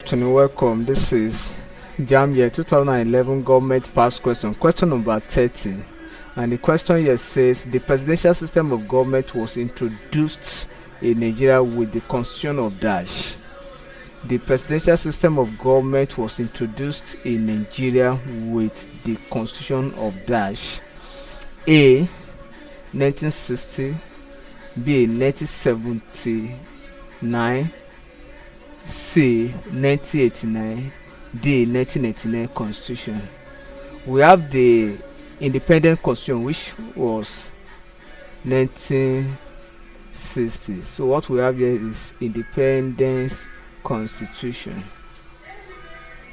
afternoon, welcome. This is Jamb year 2011 government past question number 30, and the question here says the presidential system of government was introduced in Nigeria with the constitution of dash. The presidential system of government was introduced in Nigeria with the constitution of dash. A. 1960, B. 1979, C. 1989, D. 1989 constitution. We have the independent constitution, which was 1960. So what we have here is independence constitution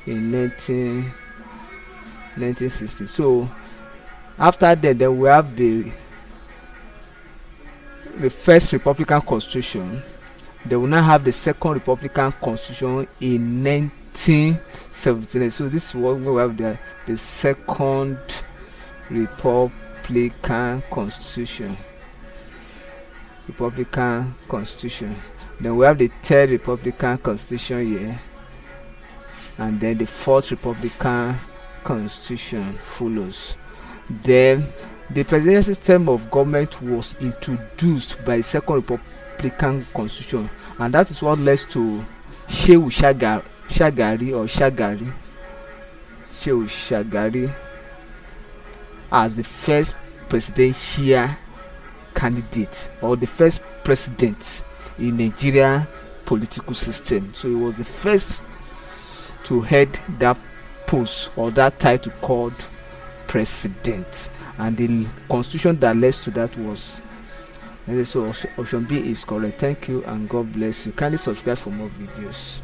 in 1960. So after that, then we have the first republican constitution. They will now have the second republican constitution in 1979. So this is what we have the second republican constitution. Then we have the third republican constitution here, and then the fourth republican constitution follows. Then the presidential system of government was introduced by the second republican constitution, and that is what led to Shehu Shagari as the first presidential candidate, or the first president in Nigeria political system. So he was the first to head that post or that title called president, and the constitution that led to that was. So option B is correct. Thank you and God bless you. Kindly subscribe for more videos.